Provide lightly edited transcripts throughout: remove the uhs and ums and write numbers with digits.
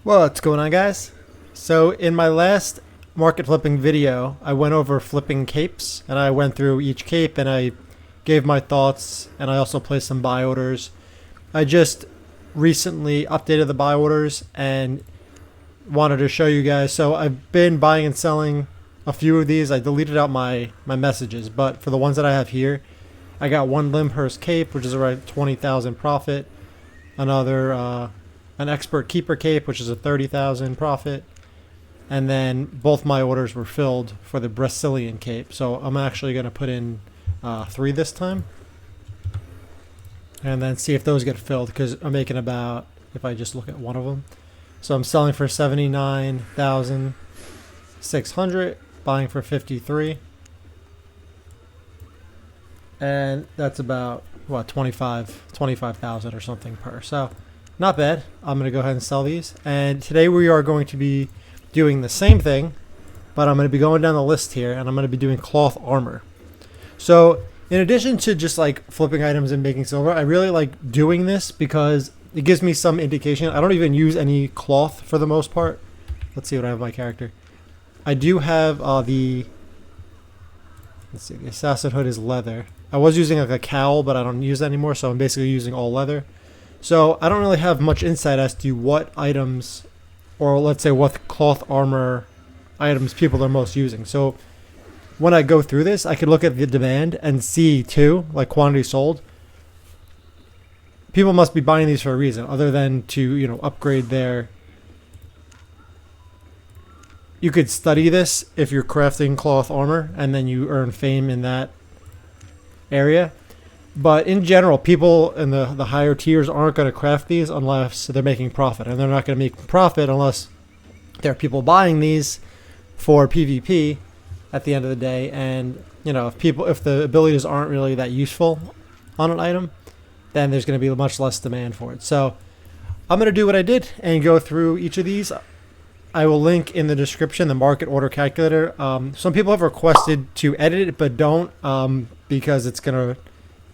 What's going on, guys? So in my last market flipping video, I went over flipping capes, and I went through each cape and I gave my thoughts, and I also placed some buy orders. I just recently updated the buy orders and wanted to show you guys. So I've been buying and selling a few of these. I deleted out my messages, but for the ones that I have here, I got one Limhurst cape, which is around 20,000 profit. Another an expert keeper cape, which is a 30,000 profit. And then both my orders were filled for the Brazilian cape. So I'm actually going to put in 3 this time. And then see if those get filled, because I'm making about, if I just look at one of them. So I'm selling for 79,600, buying for 53. And that's about, what, 25,000 or something per. So not bad. I'm going to go ahead and sell these. And today we are going to be doing the same thing, but I'm going to be going down the list here, and I'm going to be doing cloth armor. So in addition to just like flipping items and making silver, I really like doing this because it gives me some indication. I don't even use any cloth for the most part. Let's see what I have my character. I do have the assassin hood is leather. I was using like a cowl, but I don't use that anymore, so I'm basically using all leather. So I don't really have much insight as to what items, or let's say what cloth armor items people are most using. So when I go through this, I could look at the demand and see too, like quantity sold. People must be buying these for a reason, other than to, you know, upgrade their. You could study this if you're crafting cloth armor, and then you earn fame in that area. But in general, people in the higher tiers aren't going to craft these unless they're making profit. And they're not going to make profit unless there are people buying these for PvP at the end of the day. And, you know, if the abilities aren't really that useful on an item, then there's going to be much less demand for it. So I'm going to do what I did and go through each of these. I will link in the description the market order calculator. Some people have requested to edit it, but don't, because it's going to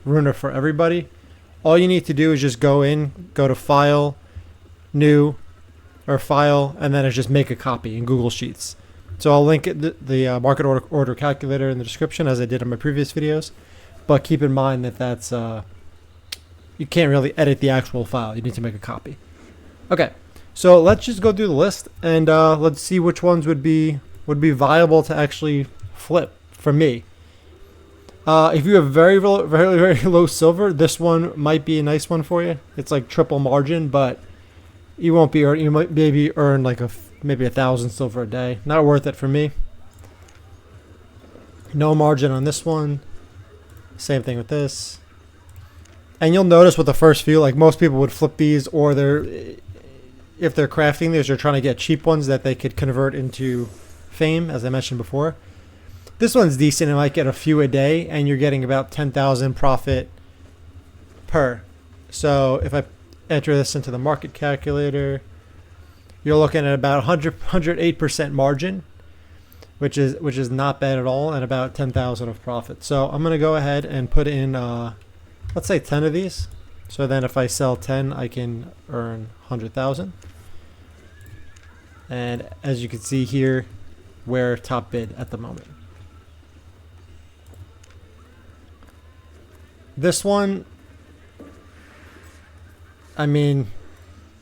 ruin it for everybody. All you need to do is just go to File, New, or File, and then it's just make a copy in Google Sheets. So I'll link the market order calculator in the description, as I did in my previous videos. But keep in mind that that's you can't really edit the actual file. You need to make a copy. Okay, so let's just go through the list and let's see which ones would be viable to actually flip for me. If you have very low silver, this one might be a nice one for you. It's like triple margin, but you won't be you might maybe earn like maybe 1,000 silver a day. Not worth it for me. No margin on this one. Same thing with this. And you'll notice with the first few, like most people would flip these, or if they're crafting these, they're trying to get cheap ones that they could convert into fame, as I mentioned before. This one's decent. It might get a few a day, and you're getting about 10,000 profit per. So if I enter this into the market calculator, you're looking at about 108% margin, which is not bad at all, and about 10,000 of profit. So I'm going to go ahead and put in, let's say 10 of these. So then if I sell 10, I can earn 100,000. And as you can see here, we're top bid at the moment. This one, I mean,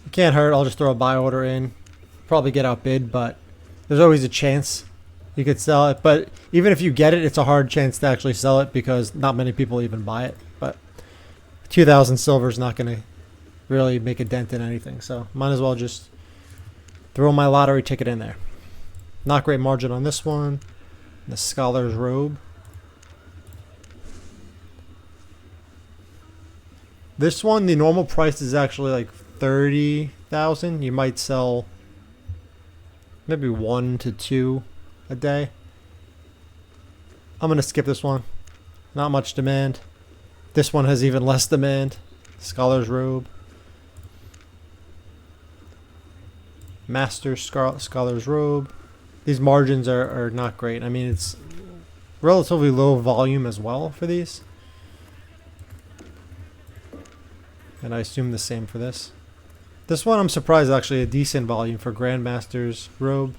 it can't hurt. I'll just throw a buy order in. Probably get outbid, but there's always a chance you could sell it. But even if you get it, it's a hard chance to actually sell it because not many people even buy it. But 2,000 silver is not going to really make a dent in anything. So might as well just throw my lottery ticket in there. Not great margin on this one. The Scholar's Robe. This one, the normal price is actually like 30,000. You might sell maybe 1 to 2 a day. I'm gonna skip this one. Not much demand. This one has even less demand. Scholar's Robe. Master Scholar's Robe. These margins are not great. I mean, it's relatively low volume as well for these. And I assume the same for this. This one I'm surprised is actually a decent volume for Grandmaster's robe.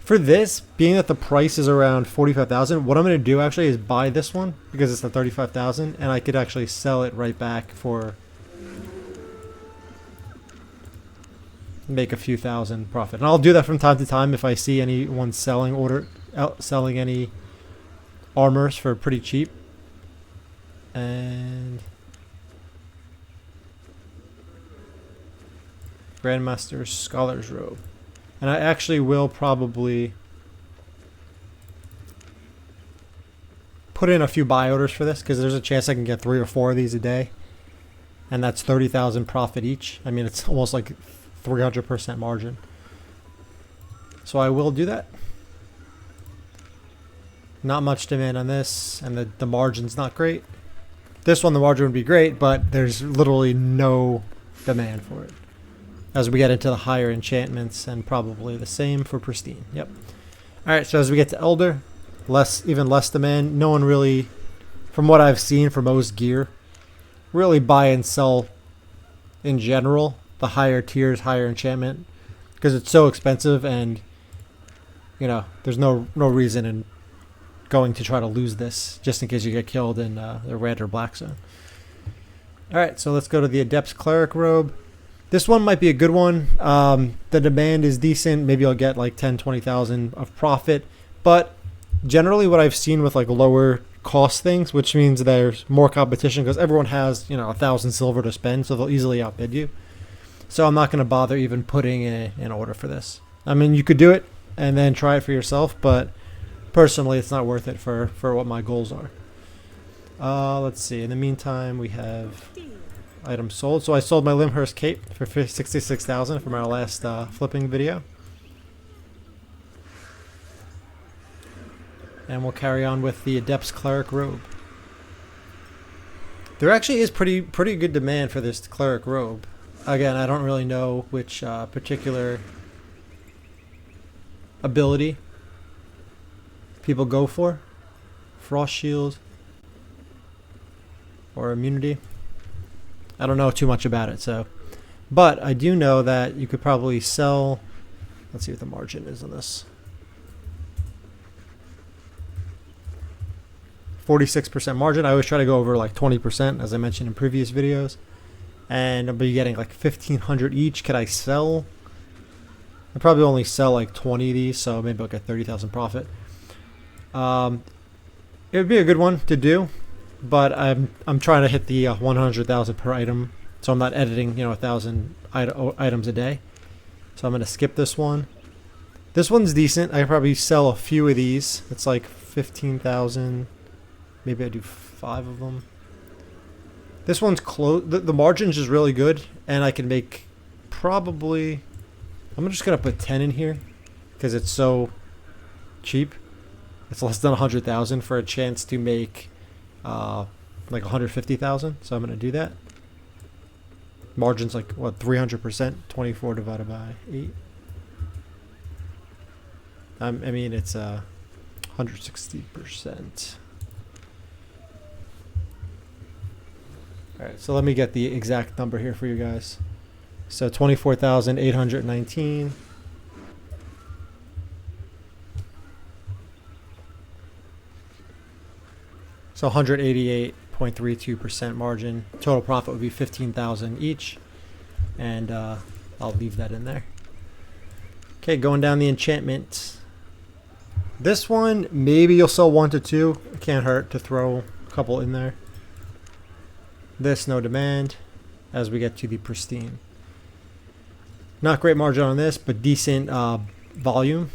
For this, being that the price is around 45,000, what I'm going to do actually is buy this one because it's the 35,000, and I could actually sell it right back for make a few thousand profit. And I'll do that from time to time if I see anyone selling any armors for pretty cheap. And Grandmaster's Scholar's Robe. And I actually will probably put in a few buy orders for this because there's a chance I can get 3 or 4 of these a day. And that's 30,000 profit each. I mean, it's almost like 300% margin. So I will do that. Not much demand on this, and the margin's not great. This one, the margin would be great, but there's literally no demand for it. As we get into the higher enchantments, and probably the same for Pristine. Yep. Alright, so as we get to Elder, even less demand. No one really, from what I've seen for most gear, really buy and sell in general the higher tiers, higher enchantment, because it's so expensive, and you know, there's no reason in going to try to lose this just in case you get killed in the red or black zone. Alright, so let's go to the Adept's Cleric Robe. This one might be a good one. The demand is decent. Maybe I'll get like 10, 20,000 of profit. But generally what I've seen with like lower cost things, which means there's more competition because everyone has, 1,000 silver to spend, so they'll easily outbid you. So I'm not going to bother even putting in an order for this. I mean, you could do it and then try it for yourself, but personally it's not worth it for what my goals are. Let's see. In the meantime, we have items sold. So I sold my Limhurst cape for 66,000 from our last flipping video. And we'll carry on with the Adept's Cleric Robe. There actually is pretty good demand for this Cleric Robe. Again, I don't really know which particular ability people go for. Frost Shield or immunity. I don't know too much about it, so. But I do know that you could probably sell. Let's see what the margin is on this. 46% margin. I always try to go over like 20%, as I mentioned in previous videos. And I'll be getting like 1,500 each. Could I sell? I probably only sell like 20 of these, so maybe I'll get 30,000 profit. It would be a good one to do. But I'm trying to hit the 100,000 per item, so I'm not editing 1,000 items a day. So I'm gonna skip this one. This one's decent. I could probably sell a few of these. It's like 15,000. Maybe I do 5 of them. This one's close. The margin's just really good, and I can make probably. I'm just gonna put 10 in here because it's so cheap. It's less than 100,000 for a chance to make. Like 150,000, so I'm gonna do that. Margin's like what, 300%? 24 divided by 8. I mean it's 160%. All right, so let me get the exact number here for you guys. So 24,819. So 188.32% margin. Total profit would be 15,000 each. And I'll leave that in there. Okay, going down the enchantment. This one, maybe you'll sell 1 to 2. It can't hurt to throw a couple in there. This, no demand. As we get to the Pristine. Not great margin on this, but decent volume.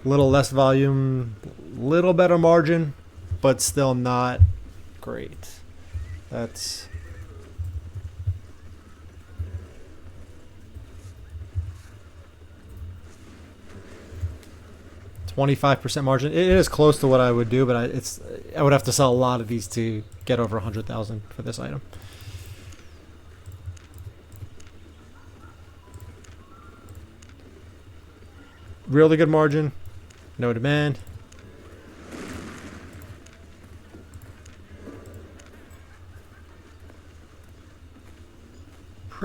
Little less volume, little better margin, but still not great. That's 25% margin. It is close to what I would do, but I would have to sell a lot of these to get over 100,000 for this item. Really good margin, no demand.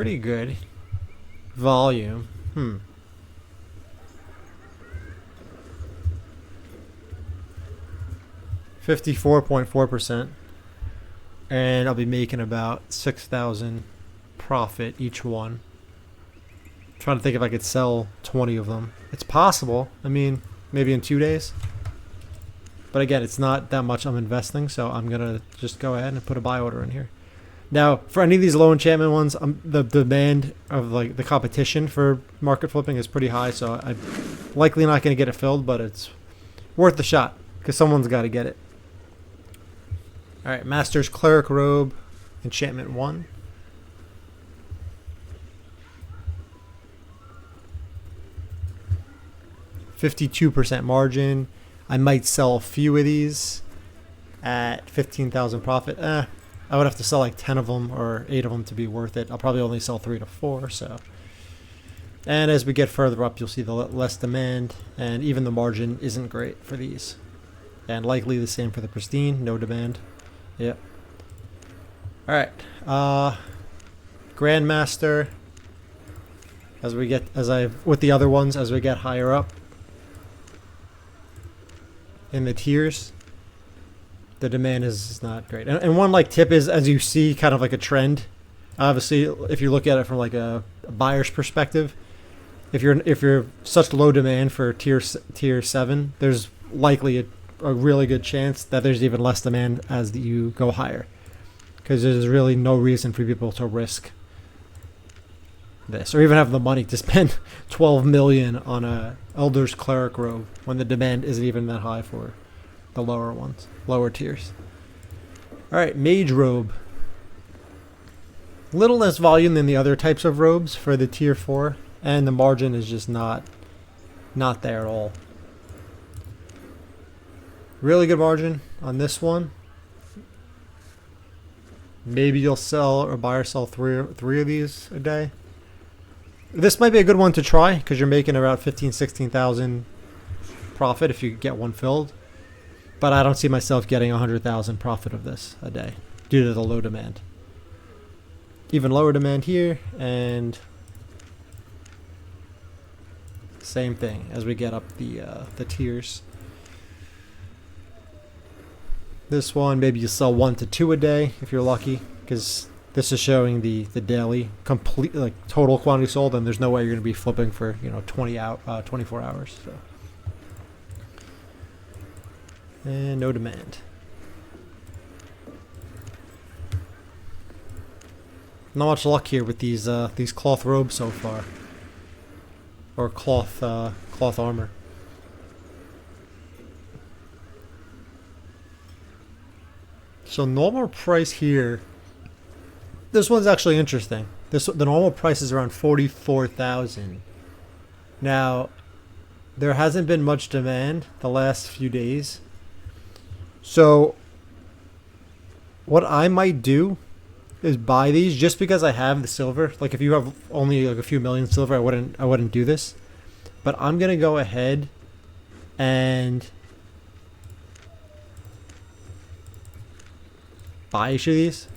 pretty good. Volume. 54.4%. And I'll be making about 6,000 profit each one. I'm trying to think if I could sell 20 of them. It's possible. I mean, maybe in 2 days. But again, it's not that much I'm investing, so I'm going to just go ahead and put a buy order in here. Now, for any of these low enchantment ones, the demand of like the competition for market flipping is pretty high, so I'm likely not going to get it filled, but it's worth the shot because someone's got to get it. All right, Master's Cleric Robe, enchantment 1. %52 margin. I might sell a few of these at 15,000 profit. I would have to sell like 10 of them or 8 of them to be worth it. I'll probably only sell 3 to 4. So, and as we get further up, you'll see the less demand, and even the margin isn't great for these. And likely the same for the Pristine, no demand. Yep. All right. Grandmaster. With the other ones, as we get higher up in the tiers, the demand is not great. And one like tip is, as you see kind of like a trend, obviously if you look at it from like a buyer's perspective, if you're such low demand for tier 7, there's likely a really good chance that there's even less demand as you go higher, because there's really no reason for people to risk this or even have the money to spend 12 million on a Elder's Cleric Robe when the demand isn't even that high for the lower tiers. All right, Mage Robe. Little less volume than the other types of robes for the tier 4, and the margin is just not there at all. Really good margin on this one. Maybe you'll sell or buy or sell three of these a day. This might be a good one to try because you're making about 16,000 profit if you get one filled. But I don't see myself getting 100,000 profit of this a day due to the low demand. Even lower demand here, and same thing as we get up the tiers. This one, maybe you sell 1 to 2 a day if you're lucky, because this is showing the daily complete, like, total quantity sold, and there's no way you're going to be flipping for 24 hours. So. And no demand. Not much luck here with these cloth robes so far, or cloth armor. So normal price here. This one's actually interesting. The normal price is around 44,000. Now, there hasn't been much demand the last few days. So, what I might do is buy these just because I have the silver. Like if you have only like a few million silver, I wouldn't do this. But I'm gonna go ahead and buy each of these.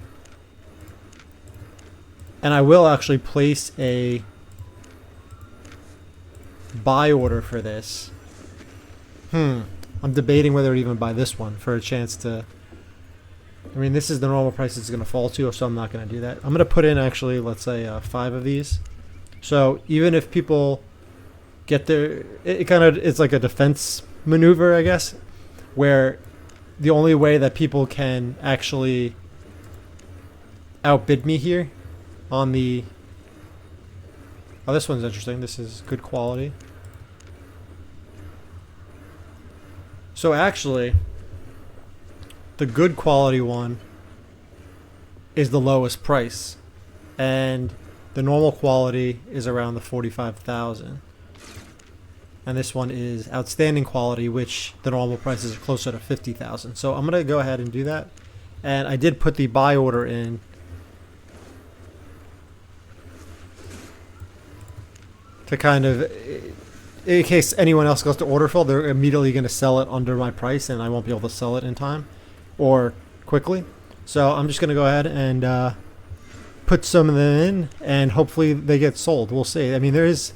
And I will actually place a buy order for this. I'm debating whether to even buy this one for a chance to... I mean, this is the normal price it's going to fall to, so I'm not going to do that. I'm going to put in, actually, let's say 5 of these. So even if people get their... It's like a defense maneuver, I guess, where the only way that people can actually outbid me here on the... Oh, this one's interesting. This is good quality. So actually, the good quality one is the lowest price, and the normal quality is around the 45,000. And this one is outstanding quality, which the normal prices are closer to 50,000. So I'm gonna go ahead and do that. And I did put the buy order in to kind of, in case anyone else goes to order fill, they're immediately going to sell it under my price, and I won't be able to sell it in time or quickly. So I'm just going to go ahead and put some of them in, and hopefully they get sold. We'll see. I mean, there is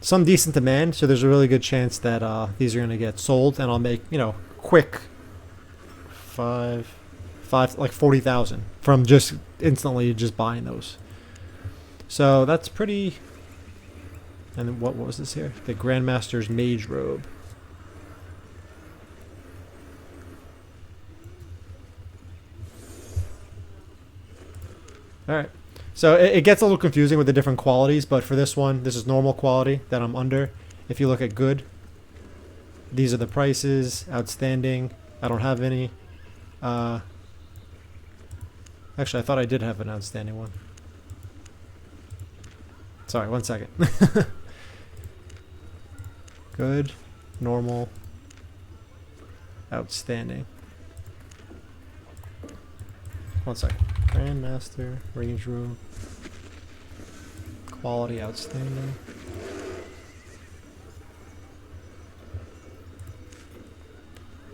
some decent demand, so there's a really good chance that these are going to get sold, and I'll make, you know, quick like 40,000 from just instantly just buying those. So that's pretty. And then what was this here? The Grandmaster's Mage Robe. Alright, so it gets a little confusing with the different qualities, but for this one, this is normal quality that I'm under. If you look at good, these are the prices. Outstanding, I don't have any. Actually, I thought I did have an outstanding one. Sorry, 1 second. Good, normal, outstanding. 1 second. Grandmaster, range room, quality, outstanding.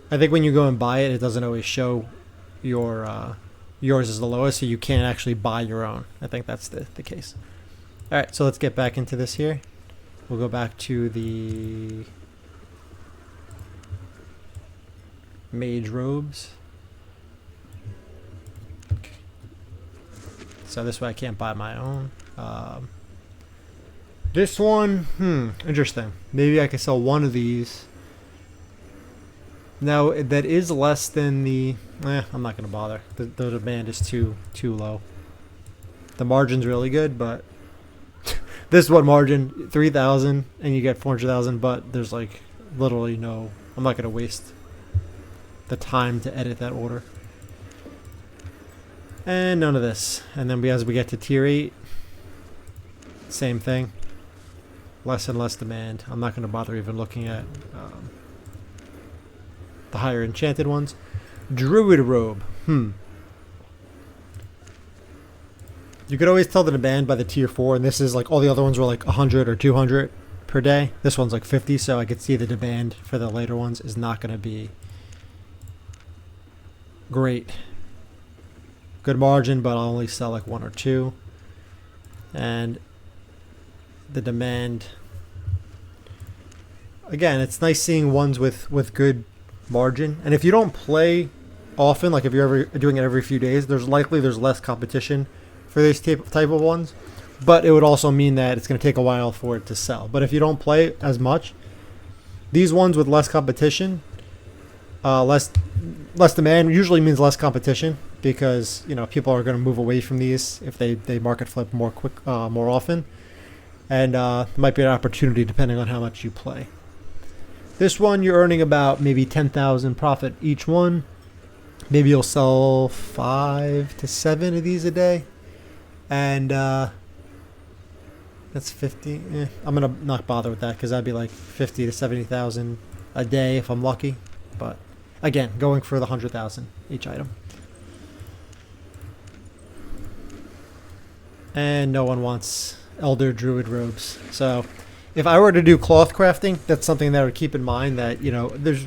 I think when you go and buy it, it doesn't always show your yours is the lowest, so you can't actually buy your own. I think that's the case. All right, so let's get back into this here. We'll go back to the Mage Robes. So this way I can't buy my own. This one, interesting. Maybe I could sell one of these. Now that is less than the. I'm not gonna bother. The demand is too low. The margin's really good, but this one margin 3,000 and you get 400,000. But there's like literally no. I'm not gonna waste the time to edit that order. And none of this. And then as we get to tier 8, same thing. Less and less demand. I'm not going to bother even looking at the higher enchanted ones. Druid Robe. You could always tell the demand by the tier 4, and this is like all the other ones were like 100 or 200 per day. This one's like 50, so I could see the demand for the later ones is not going to be great. Good margin, but I'll only sell like 1 or 2. And the demand, again, it's nice seeing ones with good margin. And if you don't play often, like if you're ever doing it every few days, there's less competition for these type of ones. But it would also mean that it's going to take a while for it to sell. But if you don't play as much, these ones with less competition, less demand usually means less competition, because you know people are going to move away from these if they market flip more often, and it might be an opportunity depending on how much you play. This one you're earning about maybe 10,000 profit each one. Maybe you'll sell 5 to 7 of these a day, and that's 50. I'm gonna not bother with that because that'd be like 50 to 70,000 a day if I'm lucky. But again, going for the 100,000 each item. And no one wants Elder Druid Robes. So if I were to do cloth crafting, that's something that I would keep in mind, that, you know, there's,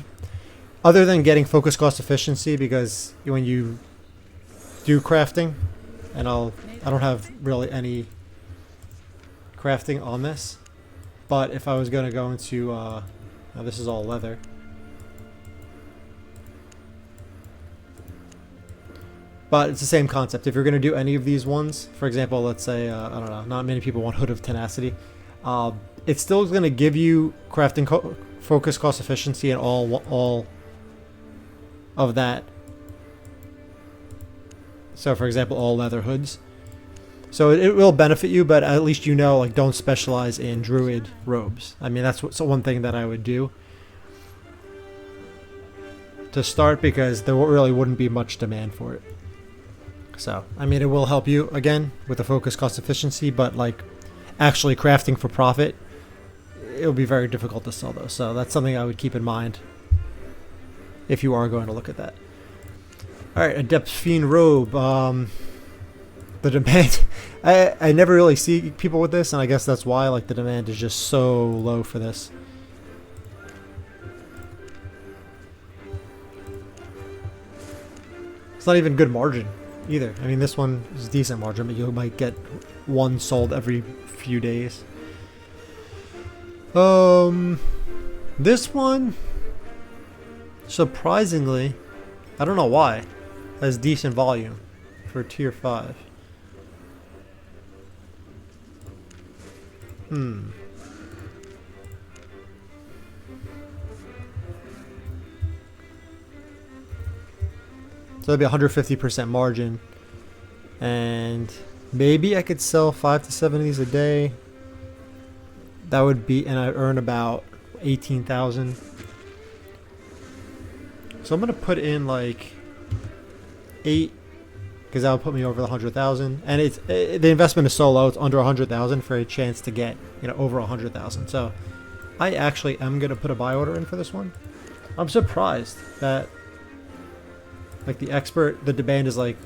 other than getting focus cost efficiency, because when you do crafting, and I don't have really any crafting on this, but if I was going to go into, now this is all leather. But it's the same concept. If you're going to do any of these ones, for example, let's say, I don't know, not many people want Hood of Tenacity. It's still going to give you crafting focus cost efficiency and all of that. So, for example, all leather hoods. So it will benefit you, but at least you know, like, don't specialize in Druid Robes. I mean, that's one thing that I would do to start, because there really wouldn't be much demand for it. So, I mean, it will help you, again, with the focus cost efficiency, but, like, actually crafting for profit, it would be very difficult to sell those. So that's something I would keep in mind if you are going to look at that. Alright, Adept Fiend Robe. The demand, I never really see people with this, and I guess that's why, like, the demand is just so low for this. It's not even good margin. either. I mean, this one is decent margin, but you might get one sold every few days. This one, surprisingly, I don't know why, has decent volume for tier 5. So that'd be 150% margin. And maybe I could sell 5 to 7 of these a day. That would be, and I earn about 18,000. So I'm gonna put in like 8, because that would put me over the 100,000. And it's the investment is so low; it's under 100,000 for a chance to get, you know, over 100,000. So I actually am gonna put a buy order in for this one. I'm surprised that, like, the expert, the demand is like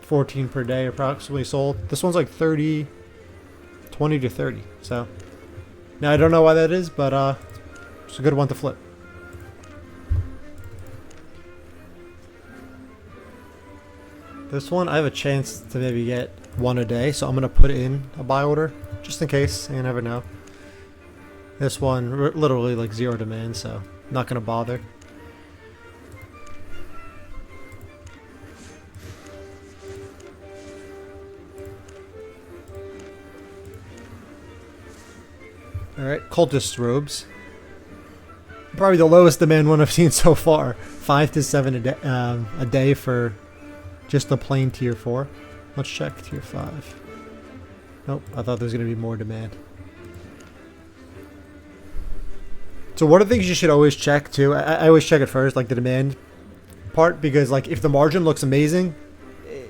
14 per day approximately sold. This one's like 30, 20 to 30. So now I don't know why that is, but it's a good one to flip. This one I have a chance to maybe get one a day, so I'm gonna put in a buy order just in case. You never know. This one literally like 0 demand, so not gonna bother. Alright, Cultist Robes. Probably the lowest demand one I've seen so far. 5 to 7 a day for just the plain tier 4. Let's check tier 5. Nope, I thought there was going to be more demand. So one of the things you should always check too, I always check it first, like the demand part, because like if the margin looks amazing,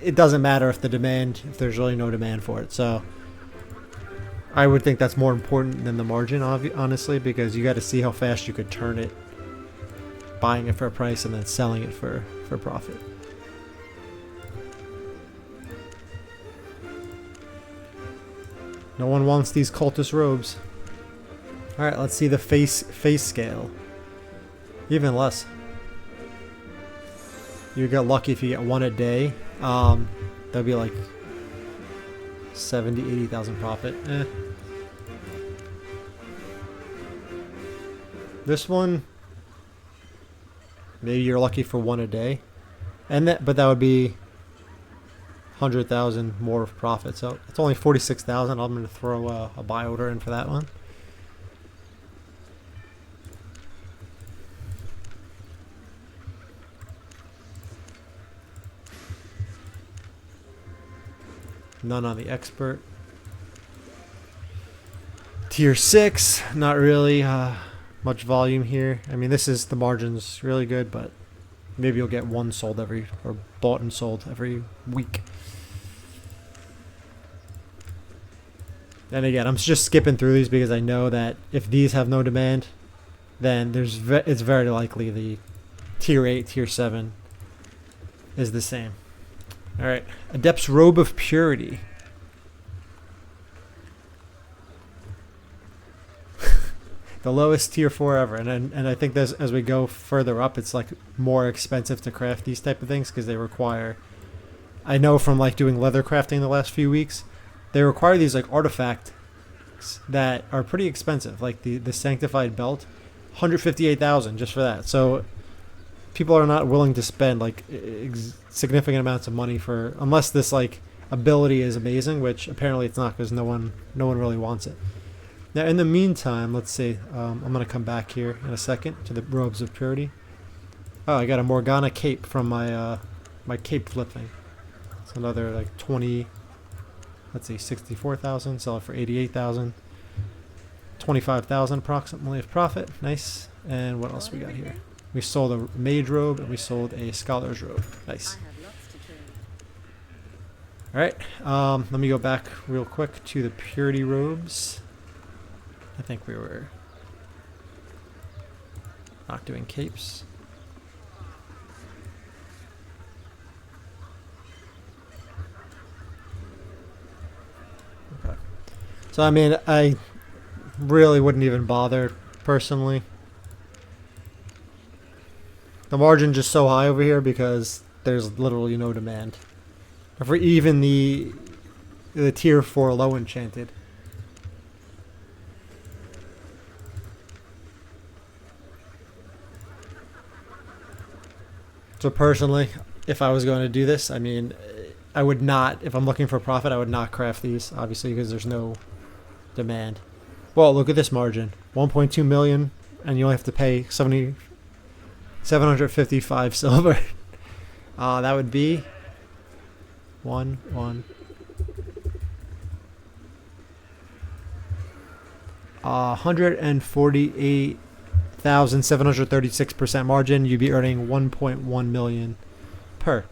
it doesn't matter if there's really no demand for it. So I would think that's more important than the margin, honestly, because you got to see how fast you could turn it, buying it for a price and then selling it for profit. No one wants these Cultist Robes. Alright, let's see the Feyscale. Even less. You get lucky if you get one a day. That'd be like 70, 80,000 profit. This one, maybe you're lucky for one a day, but that would be 100,000 more of profit. So it's only 46,000. I'm going to throw a buy order in for that one. None on the expert. Tier 6, not really much volume here. I mean, the margin's really good, but maybe you'll get one sold or bought and sold every week. And again, I'm just skipping through these because I know that if these have no demand, then it's very likely the tier 8, tier 7 is the same. Alright, Adept's Robe of Purity. The lowest tier 4 ever, and I think there's, as we go further up, it's like more expensive to craft these type of things because they require, I know from like doing leather crafting the last few weeks, they require these like artifacts that are pretty expensive, like the Sanctified Belt, 158,000 just for that. So people are not willing to spend like significant amounts of money for, unless this like ability is amazing, which apparently it's not because no one really wants it. Now, in the meantime, let's see. I'm going to come back here in a second to the Robes of Purity. Oh, I got a Morgana cape from my my cape flip thing. It's another like 20. Let's see, 64,000. Sell it for 88,000. 25,000 approximately of profit. Nice. And what else we got here? We sold a Mage Robe and we sold a Scholar's Robe. Nice. All right. Let me go back real quick to the Purity Robes. I think we were not doing capes. Okay. So, I mean, I really wouldn't even bother personally. The margin just so high over here because there's literally no demand. or for even the tier 4 low enchanted. So personally, if I was going to do this, I mean, I would not, if I'm looking for profit, I would not craft these, obviously, because there's no demand. Well, look at this margin. 1.2 million, and you only have to pay 755 silver. That would be 148,736% margin. You'd be earning 1.1 million per.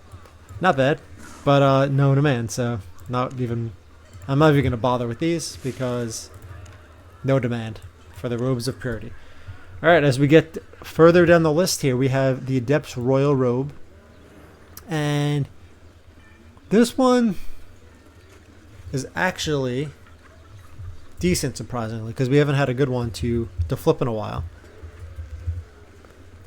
Not bad, but no demand, so not even. I'm not even going to bother with these because no demand for the Robes of Purity. All right, as we get further down the list here, we have the Adept's Royal Robe, and this one is actually decent, surprisingly, because we haven't had a good one to flip in a while.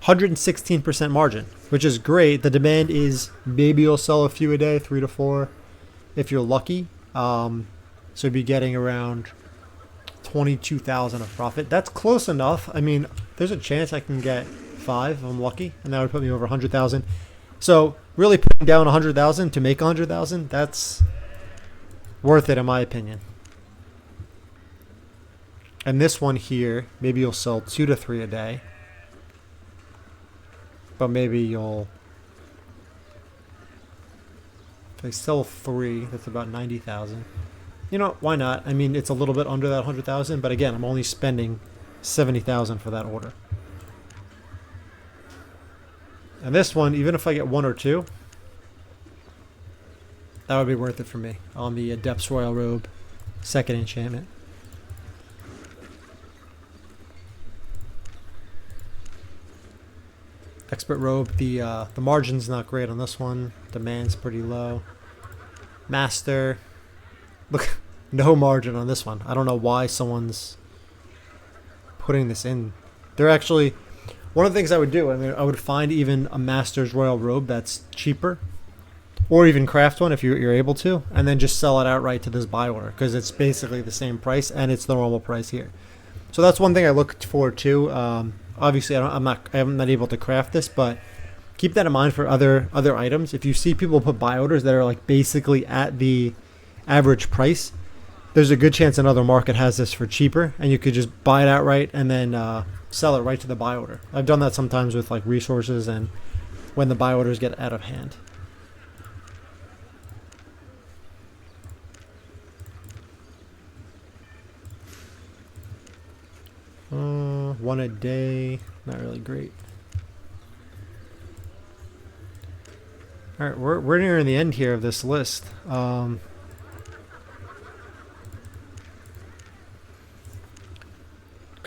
116% margin, which is great. The demand is maybe you'll sell a few a day, 3 to 4, if you're lucky. So you'd be getting around 22,000 of profit. That's close enough. I mean, there's a chance I can get 5 if I'm lucky, and that would put me over 100,000. So really putting down 100,000 to make 100,000, that's worth it in my opinion. And this one here, maybe you'll sell 2 to 3 a day. But maybe you'll, if I sell 3, that's about 90,000. You know, why not? I mean, it's a little bit under that 100,000, but again, I'm only spending 70,000 for that order. And this one, even if I get 1 or 2, that would be worth it for me on the Adept's Royal Robe, 2nd enchantment. Expert Robe, the margin's not great on this one. Demand's pretty low. Master, look, no margin on this one. I don't know why someone's putting this in. They're actually, one of the things I would do, I mean, I would find even a Master's Royal Robe that's cheaper, or even craft one if you're able to, and then just sell it outright to this buy order, because it's basically the same price and it's the normal price here. So that's one thing I look for too. Obviously, I'm not able to craft this, but keep that in mind for other items. If you see people put buy orders that are like basically at the average price, there's a good chance another market has this for cheaper, and you could just buy it outright and then sell it right to the buy order. I've done that sometimes with like resources and when the buy orders get out of hand. One a day, not really great. All right, we're nearing the end here of this list.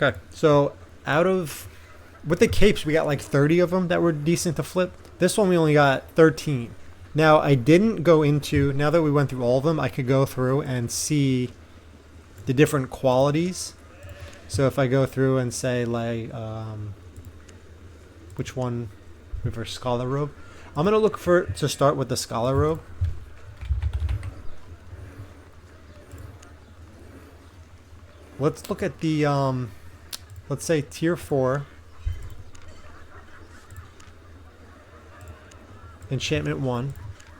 Okay, so with the capes, we got like 30 of them that were decent to flip. This one we only got 13. Now I didn't go into, now that we went through all of them, I could go through and see the different qualities. So if I go through and say like, which one for Scholar Robe? I'm going to look to start with the Scholar Robe. Let's look at the, let's say tier 4. Enchantment 1.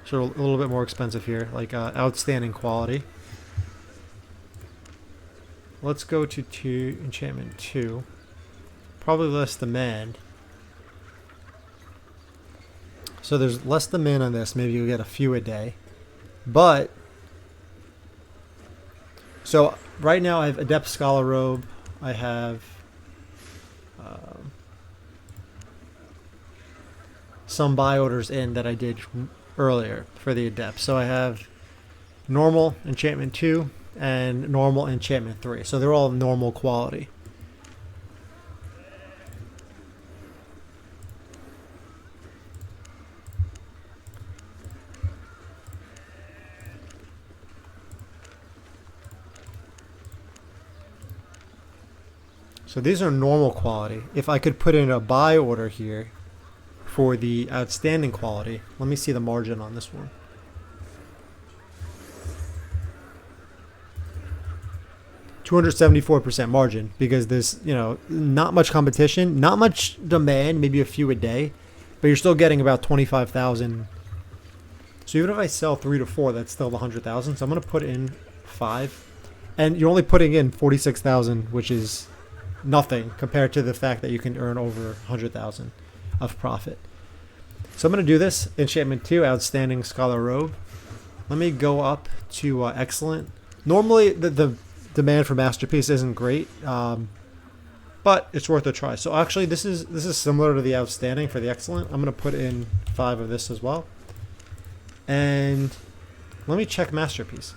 So a little bit more expensive here, like outstanding quality. Let's go to enchantment 2. Probably less demand. So there's less demand on this. Maybe you'll get a few a day. But, so right now I have Adept Scholar Robe. I have some buy orders in that I did earlier for the Adept. So I have normal enchantment 2. And normal enchantment 3. So they're all normal quality. So these are normal quality. If I could put in a buy order here for the outstanding quality, let me see the margin on this one. 274% margin, because there's, you know, not much competition, not much demand, maybe a few a day, but you're still getting about 25,000. So even if I sell 3 to 4, that's still 100,000. So I'm going to put in 5, and you're only putting in 46,000, which is nothing compared to the fact that you can earn over 100,000 of profit. So I'm going to do this. Enchantment 2, Outstanding Scholar Robe. Let me go up to Excellent. Normally the demand for Masterpiece isn't great, but it's worth a try. So actually this is similar to the Outstanding for the Excellent. I'm going to put in 5 of this as well. And let me check Masterpiece.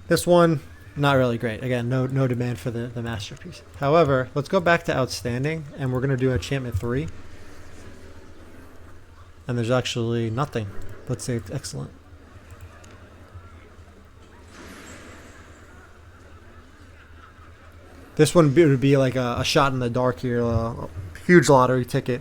This one, not really great. Again, no demand for the Masterpiece. However, let's go back to Outstanding, and we're going to do Enchantment 3. And there's actually nothing. Let's say it's Excellent. This one would be like a shot in the dark here, a huge lottery ticket.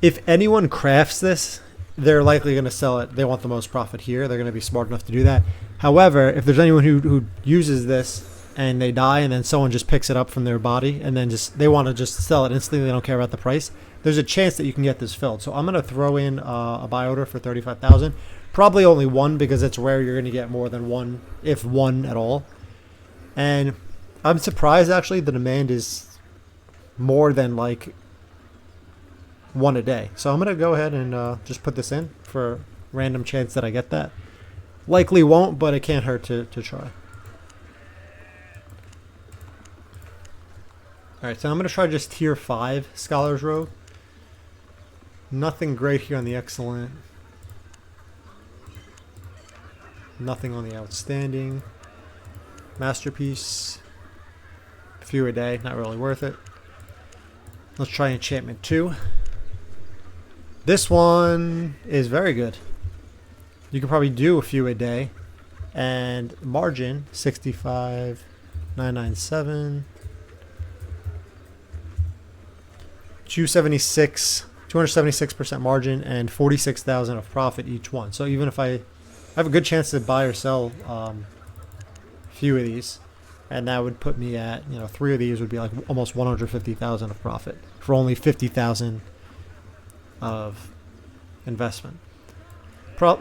If anyone crafts this, they're likely going to sell it. They want the most profit here. They're going to be smart enough to do that. However, if there's anyone who uses this and they die, and then someone just picks it up from their body, and then they want to just sell it instantly, they don't care about the price, there's a chance that you can get this filled. So I'm going to throw in a buy order for 35,000. Probably only one, because it's rare you're going to get more than one, if one at all. And I'm surprised, actually, the demand is more than like one a day. So I'm going to go ahead and just put this in for a random chance that I get that. Likely won't, but it can't hurt to try. Alright, so I'm going to try just tier 5 Scholar's Robe. Nothing great here on the Excellent. Nothing on the Outstanding. Masterpiece. A few a day, not really worth it. Let's try Enchantment 2. This one is very good. You could probably do a few a day. And margin, 65,997. 276% margin, and 46,000 of profit each one. So even if I have a good chance to buy or sell a few of these, and that would put me at, you know, 3 of these would be like almost 150,000 of profit for only 50,000 of investment.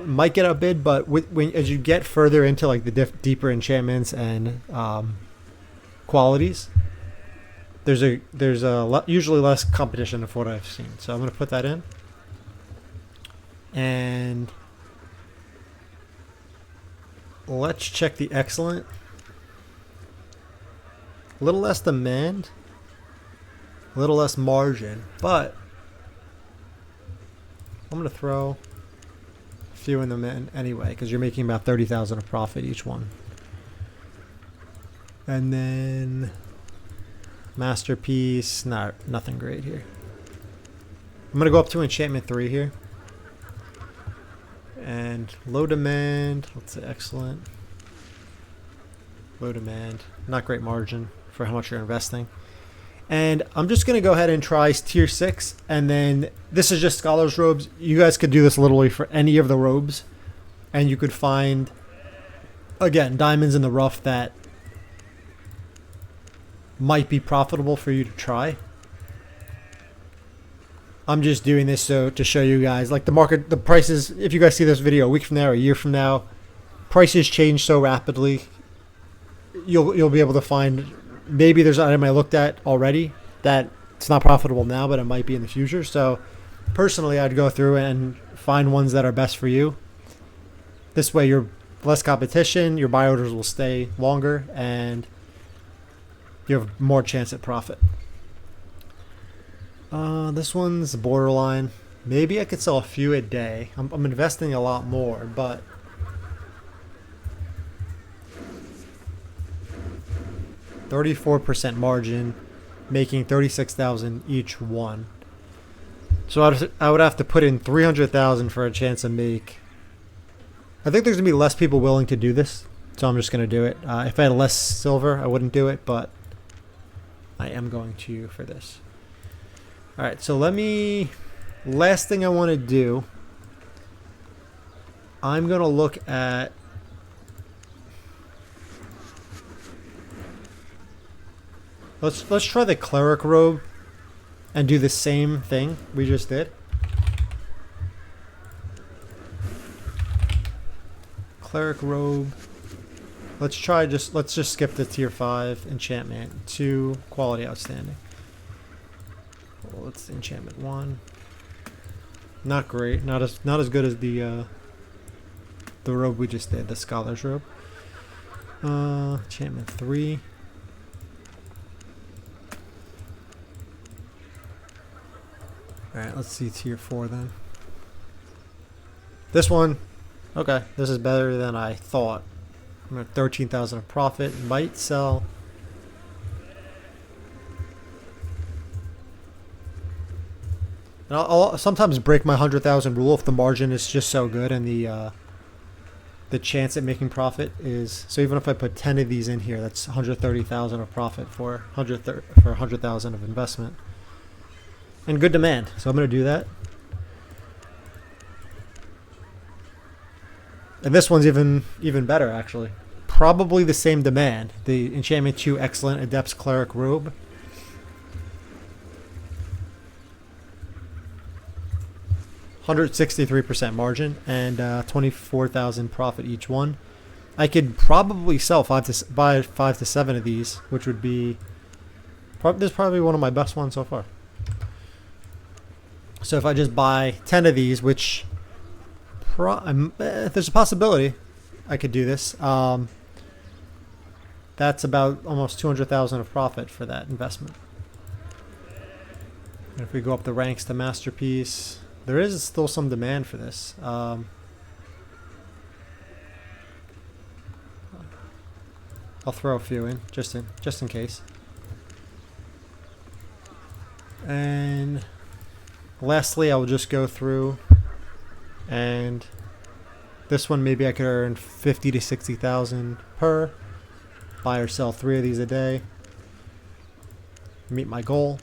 Might get outbid, but as you get further into like the deeper enchantments and qualities, there's usually less competition of what I've seen. So I'm going to put that in. And let's check the Excellent. A little less demand, a little less margin, but I'm going to throw a few in them in anyway, because you're making about 30,000 of profit each one. And then Masterpiece, nothing great here. I'm going to go up to Enchantment 3 here. And low demand, let's say Excellent. Low demand, not great margin for how much you're investing. And I'm just going to go ahead and try tier 6. And then this is just Scholar's Robes. You guys could do this literally for any of the robes. And you could find, again, diamonds in the rough that might be profitable for you to try. I'm just doing this to show you guys, like, the market, the prices. If you guys see this video a week from now or a year from now, prices change so rapidly. You'll be able to find, maybe there's an item I looked at already that it's not profitable now, but it might be in the future. So personally, I'd go through and find ones that are best for you. This way you're less competition, your buy orders will stay longer, and you have more chance at profit. This one's borderline. Maybe I could sell a few a day. I'm investing a lot more, but $34% margin, making 36,000 each one. So I would have to put in 300,000 for a chance to make. I think there's gonna be less people willing to do this, so I'm just gonna do it. If I had less silver, I wouldn't do it, but I am going to for this. All right, so last thing I want to do, I'm going to look at Let's try the Cleric Robe and do the same thing we just did. Cleric Robe. Let's just skip the tier 5 enchantment. 2 quality outstanding. Well, let's enchantment 1. Not great. Not as good as the robe we just did, the Scholar's Robe. Enchantment 3. Alright, let's see tier 4 then. This one, okay, this is better than I thought. I'm at 13,000 of profit. Might sell. And I'll sometimes break my 100,000 rule if the margin is just so good and the chance at making profit is. So even if I put 10 of these in here, that's 130,000 of profit for 100,000 of investment. And good demand, so I'm going to do that. And this one's even better, actually. Probably the same demand. The Enchantment 2 Excellent Adept's Cleric Robe. $163% margin and 24,000 profit each one. I could probably sell buy 5 to 7 of these, which would be this is probably one of my best ones so far. So if I just buy 10 of these, which there's a possibility I could do this. That's about almost 200,000 of profit for that investment. And if we go up the ranks to Masterpiece, there is still some demand for this. I'll throw a few in just in case. And lastly, I will just go through, and this one maybe I could earn 50 to 60,000 per. Buy or sell 3 of these a day. Meet my goal.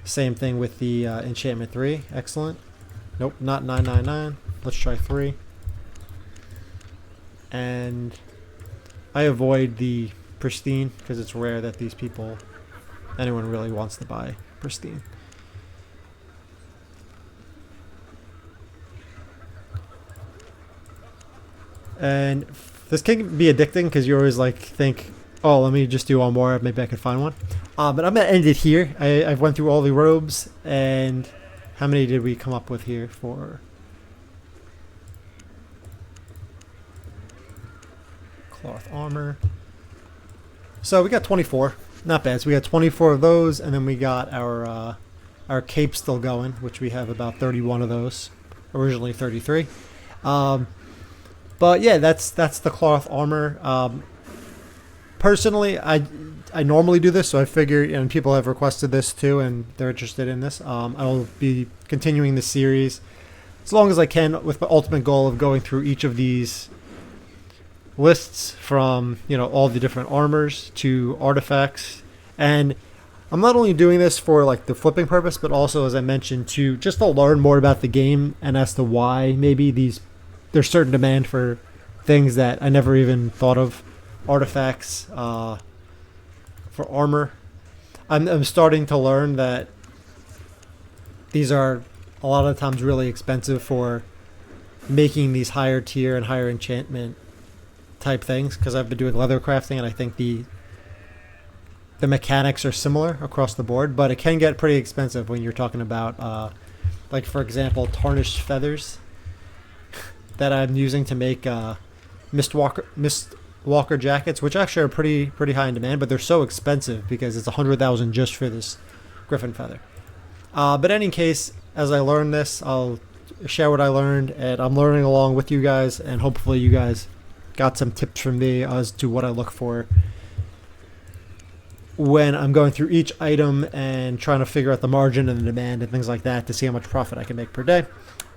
Same thing with the enchantment 3. Excellent. Nope, not 999. Let's try 3. And I avoid the pristine because it's rare that anyone really wants to buy pristine. And this can be addicting because you always think, oh, let me just do one more. Maybe I could find one. But I'm going to end it here. I've went through all the robes. And how many did we come up with here for cloth armor? So we got 24. Not bad. So we got 24 of those. And then we got our cape still going, which we have about 31 of those. Originally 33. But yeah, that's the cloth armor. Personally, I normally do this, so I figure, and people have requested this too, and they're interested in this. I will be continuing the series as long as I can, with the ultimate goal of going through each of these lists from all the different armors to artifacts. And I'm not only doing this for the flipping purpose, but also, as I mentioned, to learn more about the game and as to why maybe there's certain demand for things that I never even thought of. Artifacts, for armor. I'm starting to learn that these are a lot of times really expensive for making these higher tier and higher enchantment type things, because I've been doing leather crafting and I think the mechanics are similar across the board, but it can get pretty expensive when you're talking about for example, tarnished feathers that I'm using to make Mistwalker jackets, which actually are pretty high in demand, but they're so expensive because it's 100,000 just for this griffin feather. But in any case, as I learn this, I'll share what I learned, and I'm learning along with you guys, and hopefully you guys got some tips from me as to what I look for when I'm going through each item and trying to figure out the margin and the demand and things like that to see how much profit I can make per day.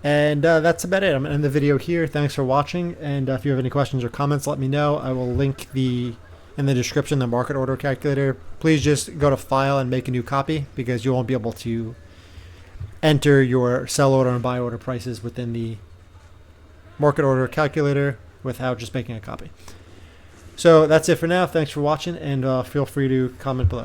And that's about it. I'm going to end the video here. Thanks for watching. And if you have any questions or comments, let me know. I will link in the description the market order calculator. Please just go to file and make a new copy, because you won't be able to enter your sell order and buy order prices within the market order calculator without just making a copy. So that's it for now. Thanks for watching, and feel free to comment below.